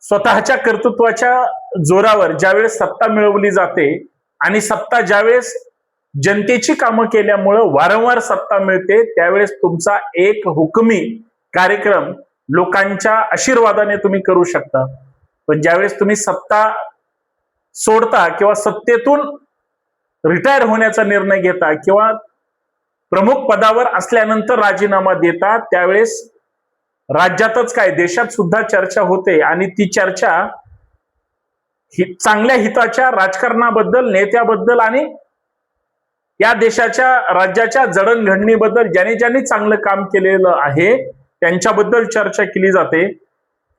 स्वतःच्या कर्तृत्वाच्या जोरावर ज्यावेळेस सत्ता मिळवली जाते आणि सत्ता ज्यावेळेस जनतेची कामं केल्यामुळं वारंवार सत्ता मिळते, त्यावेळेस तुमचा एक हुकमी कार्यक्रम लोकांच्या आशीर्वादाने तुम्ही करू शकता. पण ज्यावेळेस तुम्ही सत्ता सोडता किंवा सत्तेतून रिटायर होण्याचा निर्णय घेता किंवा प्रमुख पदावर असल्यानंतर राजीनामा देता, त्यावेळेस राज्यातच काय देशात सुद्धा चर्चा होते आणि ती चर्चा चांगल्या हिताच्या राजकारणाबद्दल, नेत्याबद्दल आणि या देशाच्या राज्याच्या जडणघडणीबद्दल ज्यांनी ज्यांनी चांगलं काम केलेलं आहे त्यांच्याबद्दल चर्चा केली जाते.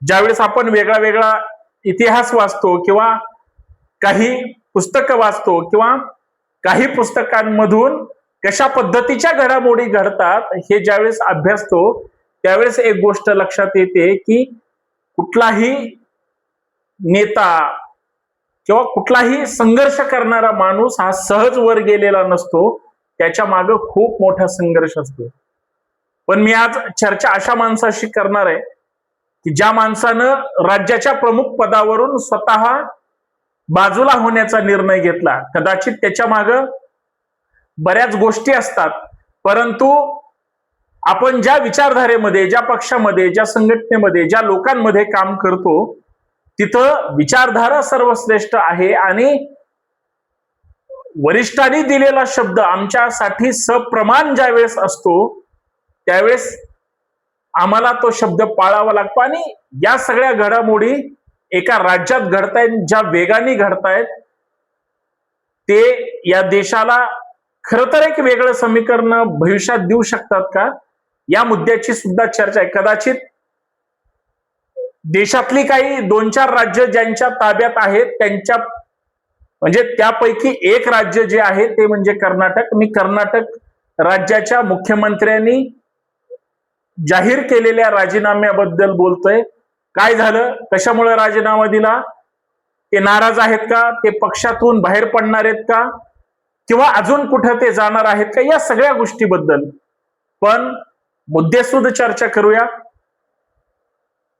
ज्यावेळेस आपण वेगळा वेगळा इतिहास वाचतो किंवा काही पुस्तकं वाचतो किंवा काही पुस्तकांमधून कशा पद्धतीच्या घडामोडी घडतात हे ज्यावेळेस अभ्यासतो, त्यावेळेस एक गोष्ट लक्षात येते की कुठलाही नेता किंवा कुठलाही संघर्ष करणारा माणूस हा सहज वर गेलेला नसतो, त्याच्या मागे खूप मोठा संघर्ष असतो. पण मी आज चर्चा अशा माणसाशी करणार आहे की ज्या माणसानं राज्याच्या प्रमुख पदावरून स्वतः बाजूला होण्याचा निर्णय घेतला. कदाचित त्याच्या मागे बऱ्याच गोष्टी असतात, परंतु आपण ज्या विचारधारेमध्ये, ज्या पक्षामध्ये, ज्या संघटनेमध्ये, ज्या लोकांमध्ये काम करतो तिथं विचारधारा सर्वश्रेष्ठ आहे आणि वरिष्ठांनी दिलेला शब्द आमच्यासाठी सप्रमाण ज्यावेळेस असतो त्यावेळेस आम्हाला तो शब्द पाळावा लागतो. आणि या सगळ्या घडामोडी एका राज्यात घडतायत, ज्या वेगाने घडतायत, ते या देशाला खरं तर एक वेगळं समीकरण भविष्यात देऊ शकतात का, या मुद्द्याची सुद्धा चर्चा आहे. कदाचित देशातली काही 2-4 राज्य ज्यांच्या ताब्यात आहेत त्यांच्या म्हणजे त्यापैकी एक राज्य जे आहे ते म्हणजे कर्नाटक. मी कर्नाटक राज्याच्या मुख्यमंत्र्यांनी जाहीर केलेल्या राजीनाम्याबद्दल बोलतोय. काय झालं, कशामुळे राजीनामा दिला, ते नाराज आहेत का, ते पक्षातून बाहेर पडणार आहेत का, किंवा अजून कुठं ते जाणार आहेत का, या सगळ्या गोष्टीबद्दल पण मुद्देसूद चर्चा करूया.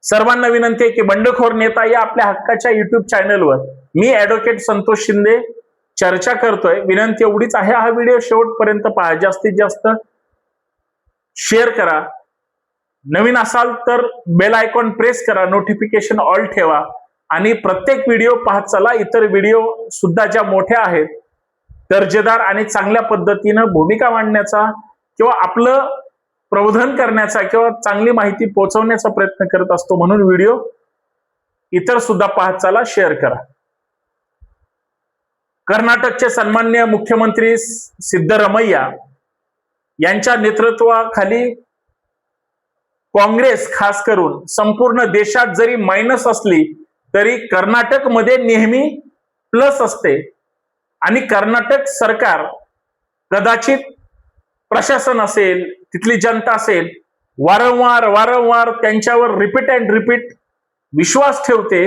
सर्वांना विनंती आहे की बंडखोर नेता या आपल्या हक्काच्या युट्यूब चॅनलवर मी ऍडव्होकेट संतोष शिंदे चर्चा करतोय. विनंती एवढीच आहे, हा व्हिडिओ शेवटपर्यंत पहा, जास्तीत जास्त शेअर करा, नवीन असाल तर बेल आयकॉन प्रेस करा, नोटिफिकेशन ऑल ठेवा आणि प्रत्येक व्हिडिओ पाहत चला. इतर व्हिडिओ सुद्धा ज्या मोठ्या आहेत, दर्जेदार आणि चांगल्या पद्धतीनं भूमिका मांडण्याचा किंवा आपलं प्रबोधन करण्याचा किंवा चांगली माहिती पोहोचवण्याचा प्रयत्न करत असतो, म्हणून व्हिडिओ इतर सुद्धा पाहत चला, शेअर करा. कर्नाटकचे सन्माननीय मुख्यमंत्री सिद्धरामय्या यांच्या नेतृत्वाखाली काँग्रेस खास करून संपूर्ण देशात जरी मायनस असली तरी कर्नाटकमध्ये नेहमी प्लस असते. आणि कर्नाटक सरकार, कदाचित प्रशासन असेल, तिथली जनता असेल, वारंवार त्यांच्यावर रिपीट अँड रिपीट विश्वास ठेवते,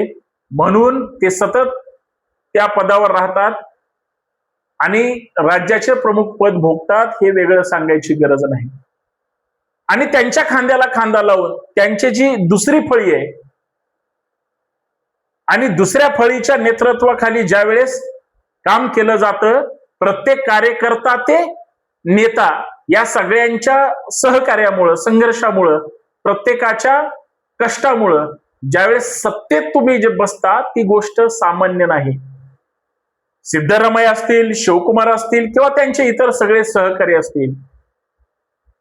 म्हणून ते सतत त्या पदावर राहतात आणि राज्याचे प्रमुख पद भोगतात. हे वेगळं सांगायची गरज नाही. आणि त्यांच्या खांद्याला खांदा लावून त्यांची जी दुसरी फळी आहे आणि दुसऱ्या फळीच्या नेतृत्वाखाली ज्यावेळेस काम केलं जातं, प्रत्येक कार्यकर्ता ते नेता या सगळ्यांच्या सहकार्यामुळं, संघर्षामुळं, प्रत्येकाच्या कष्टामुळं ज्यावेळेस सत्तेत तुम्ही जे बसता ती गोष्ट सामान्य नाही. सिद्धरामय्या असतील, शिवकुमार असतील किंवा त्यांचे इतर सगळे सहकारी असतील,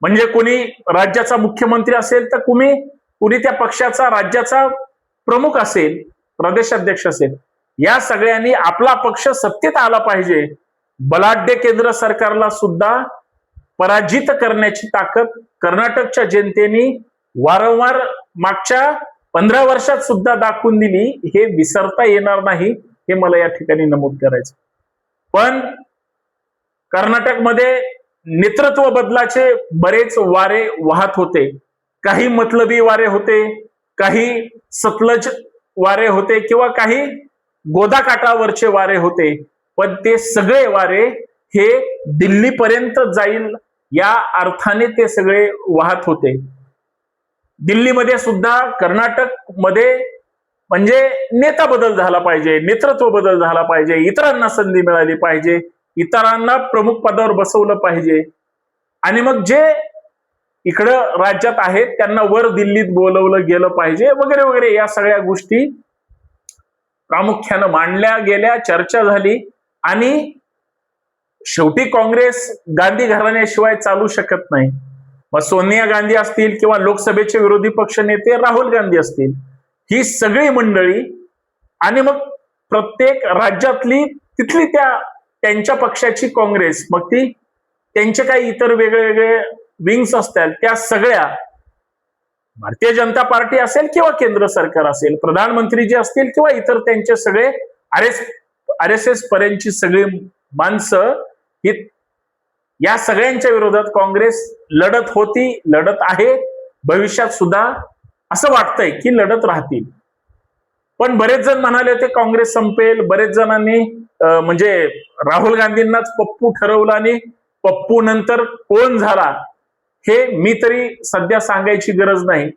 म्हणजे कोणी राज्याचा मुख्यमंत्री असेल तर कुणी त्या पक्षाचा राज्याचा प्रमुख असेल, प्रदेशाध्यक्ष असेल, या सगळ्यांनी आपला पक्ष सत्तेत आला पाहिजे. बलाढ्य केंद्र सरकारला सुद्धा पराजित करण्याची ताकद कर्नाटकच्या जनतेने वारंवार मागच्या 15 वर्षात सुद्धा दाखवून दिली. हे विसरता येणार नाही, हे मला या ठिकाणी नमूद करायचं. पण कर्नाटकमध्ये नेतृत्व बदलाचे बरेच वारे वाहत होते. काही मतलबी वारे होते, काही सतलज वारे होते किंवा काही गोदाकाठावरचे वारे होते, पण ते सगळे वारे हे दिल्लीपर्यंत जाईल या अर्थाने ते सगळे वाहत होते. दिल्लीमध्ये सुद्धा कर्नाटक मध्ये म्हणजे नेता बदल झाला पाहिजे, नेतृत्व बदल झाला पाहिजे, इतरांना संधी मिळाली पाहिजे, इतरांना प्रमुख पदावर बसवलं पाहिजे आणि मग जे इकडं राज्यात आहेत त्यांना वर दिल्लीत बोलवलं गेलं पाहिजे वगैरे वगैरे. या सगळ्या गोष्टी प्रामुख्यानं मांडल्या गेल्या, चर्चा झाली आणि शेवटी काँग्रेस गांधी घराण्याशिवाय चालू शकत नाही. मग सोनिया गांधी असतील किंवा लोकसभेचे विरोधी पक्ष नेते राहुल गांधी असतील, ही सगळी मंडळी आणि मग प्रत्येक राज्यातली तिथली त्यांच्या पक्षाची काँग्रेस, मग ती त्यांचे काही इतर वेगळे वेगळे विंग्स असतात, त्या सगळ्या भारतीय जनता पार्टी असेल किंवा केंद्र सरकार असेल, प्रधानमंत्री जे असतील किंवा इतर त्यांचे सगळे RSS पर्यंतची सगळी माणसं ही या सगळ्यांच्या विरोधात काँग्रेस लढत होती, लढत आहे, भविष्यात सुद्धा असं वाटतंय की लढत राहतील. पण बरेच जण म्हणाले ते काँग्रेस संपेल, बरेच जणांनी म्हणजे राहुल गांधींनाच पप्पू ठरवलं आणि पप्पू नंतर कोण झाला हे मी तरी सध्या सांगायची गरज नाही.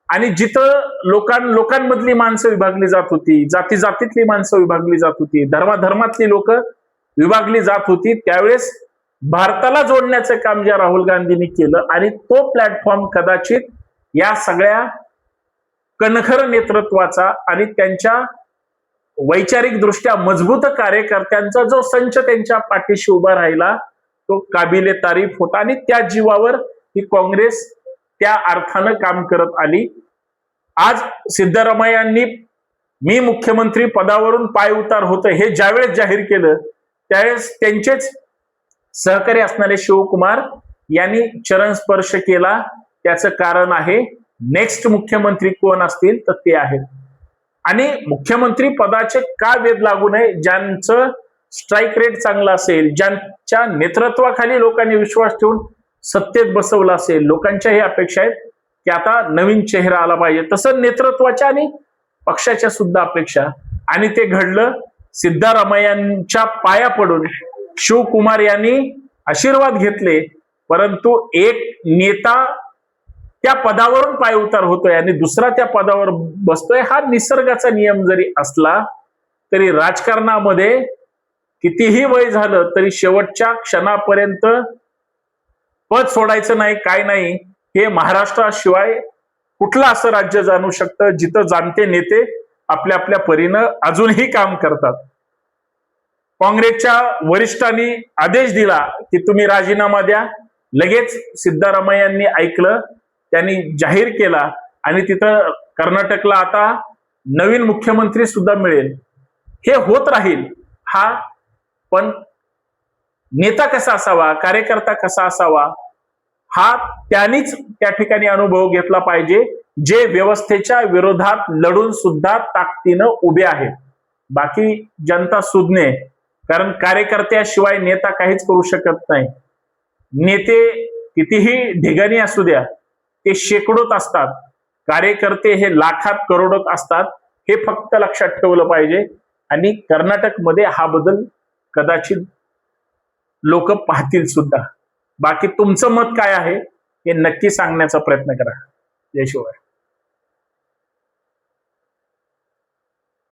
आणि जिथं लोकांमधली माणसं विभागली जात होती, जातीतली माणसं विभागली जात होती, धर्मातली लोक विभागली जात होती, त्यावेळेस भारताला जोडण्याचं काम ज्या राहुल गांधींनी केलं आणि तो प्लॅटफॉर्म कदाचित या सगळ्या कणखर नेतृत्वाचा आणि त्यांच्या वैचारिक दृष्ट्या मजबूत कार्यकर्त्यांचा जो संच त्यांच्या पाठीशी उभा राहिला तो काबिले तारीफ होता आणि त्या जीवावर ही काँग्रेस त्या अर्थानं काम करत आली. आज सिद्धरामय्यांनी मी मुख्यमंत्री पदावरून पाय उतार होतं हे ज्यावेळेस जाहीर केलं त्यावेळेस त्यांचेच सहकारी असणारे शिवकुमार यांनी चरण स्पर्श केला. त्याचं कारण आहे नेक्स्ट मुख्यमंत्री कोण असतील तर ते आहेत. आणि मुख्यमंत्री पदाचे का वेध लागू नये, ज्यांचं स्ट्राईक रेट चांगला असेल, ज्यांच्या नेतृत्वाखाली लोकांनी विश्वास ठेवून सत्तेत बसवलं असेल, लोकांच्या ही अपेक्षा आहेत की आता नवीन चेहरा आला पाहिजे. तसं नेतृत्वाच्या आणि पक्षाच्या सुद्धा अपेक्षा, आणि ते घडलं. सिद्धरामय्यांच्या पाया पडून शिवकुमार यांनी आशीर्वाद घेतले, परंतु एक नेता त्या पदावरून पाय उतार होतोय आणि दुसरा त्या पदावर बसतोय, हा निसर्गाचा नियम जरी असला तरी राजकारणामध्ये कितीही वय झालं तरी शेवटच्या क्षणापर्यंत पद सोडायचं नाही, काय नाही. हे महाराष्ट्राशिवाय कुठलं असं राज्य जाणू शकतं जिथं जाणते नेते आपल्या आपल्या परीनं अजूनही काम करतात. काँग्रेसच्या वरिष्ठांनी आदेश दिला की तुम्ही राजीनामा द्या, लगेच सिद्धरामय्यांनी ऐकलं, त्यांनी जाहीर केला आणि तिथं कर्नाटकला आता नवीन मुख्यमंत्री सुद्धा मिळेल. हे होत राहील. हा पण नेता कसा असावा, कार्यकर्ता कसा असावा, हा त्यांनीच त्या ठिकाणी अनुभव घेतला पाहिजे जे व्यवस्थेच्या विरोधात लढून सुद्धा ताकदीनं उभे आहेत. बाकी जनता सुज्ञ, कारण कार्यकर्त्याशिवाय नेता काहीच करू शकत नाही. नेते कितीही ढिगाणी असू द्या, ते शेकडोत असतात, कार्यकर्ते हे लाखात करोडोत असतात. हे फक्त लक्षात ठेवलं पाहिजे. आणि कर्नाटकमध्ये हा बदल कदाचित लोक पाहतील सुद्धा. बाकी तुमचं मत काय आहे हे नक्की सांगण्याचा प्रयत्न करा. जय शिवराय.